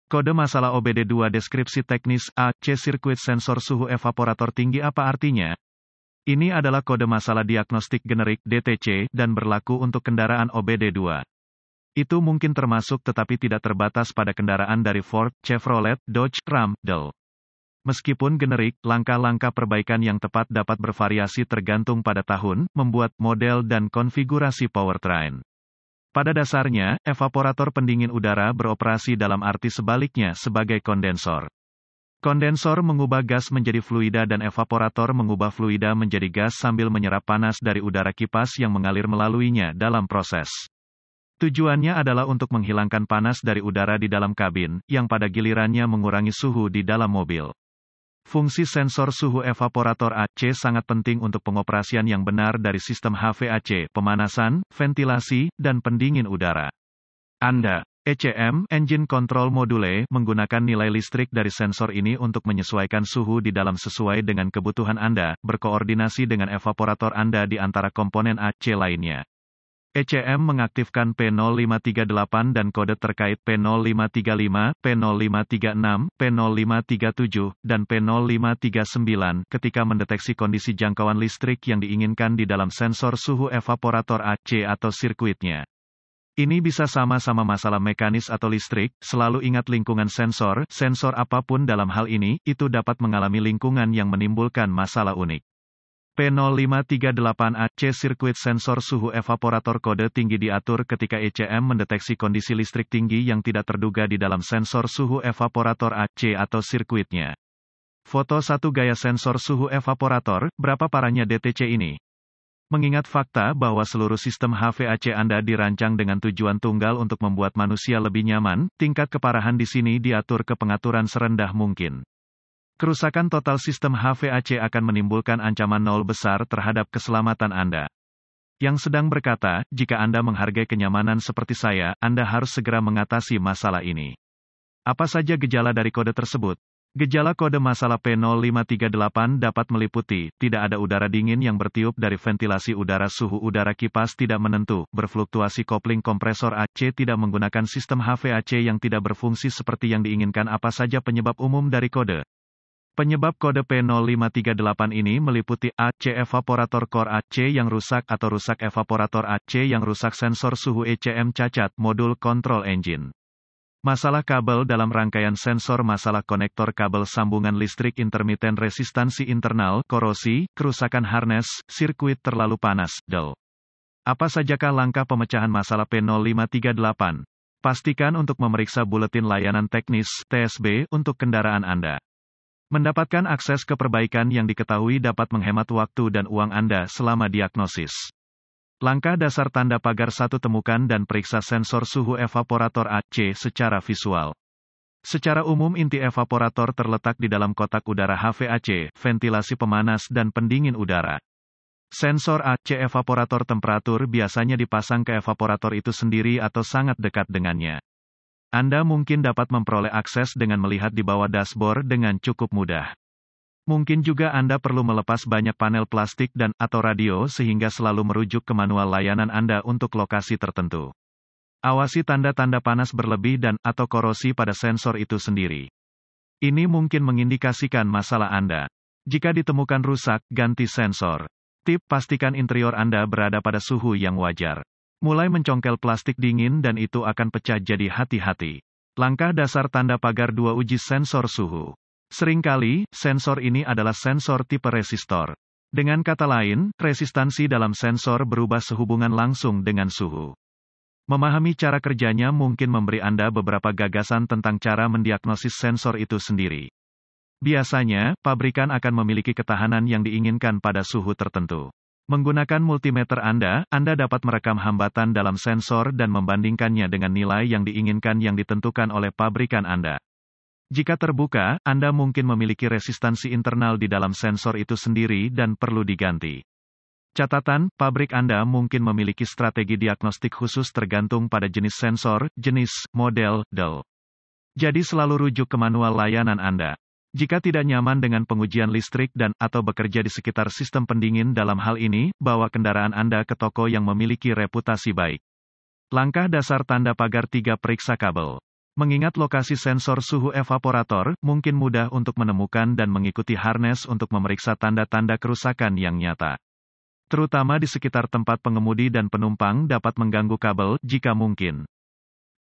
Kode masalah OBD2 deskripsi teknis AC sirkuit sensor suhu evaporator tinggi apa artinya? Ini adalah kode masalah diagnostik generik DTC dan berlaku untuk kendaraan OBD2. Itu mungkin termasuk tetapi tidak terbatas pada kendaraan dari Ford, Chevrolet, Dodge, Ram, Dell. Meskipun generik, langkah-langkah perbaikan yang tepat dapat bervariasi tergantung pada tahun, membuat, model dan konfigurasi powertrain. Pada dasarnya, evaporator pendingin udara beroperasi dalam arti sebaliknya sebagai kondensor. Kondensor mengubah gas menjadi fluida dan evaporator mengubah fluida menjadi gas sambil menyerap panas dari udara kipas yang mengalir melaluinya dalam proses. Tujuannya adalah untuk menghilangkan panas dari udara di dalam kabin, yang pada gilirannya mengurangi suhu di dalam mobil. Fungsi sensor suhu evaporator AC sangat penting untuk pengoperasian yang benar dari sistem HVAC, pemanasan, ventilasi, dan pendingin udara. Anda, ECM, Engine Control Module, menggunakan nilai listrik dari sensor ini untuk menyesuaikan suhu di dalam sesuai dengan kebutuhan Anda, berkoordinasi dengan evaporator Anda di antara komponen AC lainnya. ECM mengaktifkan P0538 dan kode terkait P0535, P0536, P0537, dan P0539 ketika mendeteksi kondisi jangkauan listrik yang diinginkan di dalam sensor suhu evaporator AC atau sirkuitnya. Ini bisa sama-sama masalah mekanis atau listrik, selalu ingat lingkungan sensor apapun dalam hal ini, itu dapat mengalami lingkungan yang menimbulkan masalah unik. P0538AC sirkuit sensor suhu evaporator kode tinggi diatur ketika ECM mendeteksi kondisi listrik tinggi yang tidak terduga di dalam sensor suhu evaporator AC atau sirkuitnya. Foto 1 gaya sensor suhu evaporator, berapa parahnya DTC ini? Mengingat fakta bahwa seluruh sistem HVAC Anda dirancang dengan tujuan tunggal untuk membuat manusia lebih nyaman, tingkat keparahan di sini diatur ke pengaturan serendah mungkin. Kerusakan total sistem HVAC akan menimbulkan ancaman nol besar terhadap keselamatan Anda. Yang sedang berkata, jika Anda menghargai kenyamanan seperti saya, Anda harus segera mengatasi masalah ini. Apa saja gejala dari kode tersebut? Gejala kode masalah P0538 dapat meliputi, tidak ada udara dingin yang bertiup dari ventilasi udara, suhu udara kipas tidak menentu, berfluktuasi kopling kompresor AC, tidak menggunakan sistem HVAC yang tidak berfungsi seperti yang diinginkan. Apa saja penyebab umum dari kode? Penyebab kode P0538 ini meliputi AC evaporator core AC yang rusak atau rusak evaporator AC yang rusak, sensor suhu ECM cacat, modul kontrol engine. Masalah kabel dalam rangkaian sensor, masalah konektor kabel sambungan listrik, intermiten, resistansi internal, korosi, kerusakan harness, sirkuit terlalu panas, Dell. Apa sajakah langkah pemecahan masalah P0538? Pastikan untuk memeriksa buletin layanan teknis (TSB) untuk kendaraan Anda. Mendapatkan akses ke perbaikan yang diketahui dapat menghemat waktu dan uang Anda selama diagnosis. Langkah dasar tanda pagar 1, temukan dan periksa sensor suhu evaporator AC secara visual. Secara umum inti evaporator terletak di dalam kotak udara HVAC, ventilasi pemanas dan pendingin udara. Sensor AC evaporator temperatur biasanya dipasang ke evaporator itu sendiri atau sangat dekat dengannya. Anda mungkin dapat memperoleh akses dengan melihat di bawah dashboard dengan cukup mudah. Mungkin juga Anda perlu melepas banyak panel plastik dan/atau radio sehingga selalu merujuk ke manual layanan Anda untuk lokasi tertentu. Awasi tanda-tanda panas berlebih dan/atau korosi pada sensor itu sendiri. Ini mungkin mengindikasikan masalah Anda. Jika ditemukan rusak, ganti sensor. Tip: pastikan interior Anda berada pada suhu yang wajar. Mulai mencongkel plastik dingin dan itu akan pecah, jadi hati-hati. Langkah dasar tanda pagar 2, uji sensor suhu. Seringkali, sensor ini adalah sensor tipe resistor. Dengan kata lain, resistansi dalam sensor berubah sehubungan langsung dengan suhu. Memahami cara kerjanya mungkin memberi Anda beberapa gagasan tentang cara mendiagnosis sensor itu sendiri. Biasanya, pabrikan akan memiliki ketahanan yang diinginkan pada suhu tertentu. Menggunakan multimeter Anda dapat merekam hambatan dalam sensor dan membandingkannya dengan nilai yang diinginkan yang ditentukan oleh pabrikan Anda. Jika terbuka, Anda mungkin memiliki resistansi internal di dalam sensor itu sendiri dan perlu diganti. Catatan, pabrik Anda mungkin memiliki strategi diagnostik khusus tergantung pada jenis sensor, jenis, model, Dell. Jadi selalu rujuk ke manual layanan Anda. Jika tidak nyaman dengan pengujian listrik dan/atau bekerja di sekitar sistem pendingin dalam hal ini, bawa kendaraan Anda ke toko yang memiliki reputasi baik. Langkah dasar tanda pagar 3, periksa kabel. Mengingat lokasi sensor suhu evaporator, mungkin mudah untuk menemukan dan mengikuti harness untuk memeriksa tanda-tanda kerusakan yang nyata. Terutama di sekitar tempat pengemudi dan penumpang dapat mengganggu kabel, jika mungkin.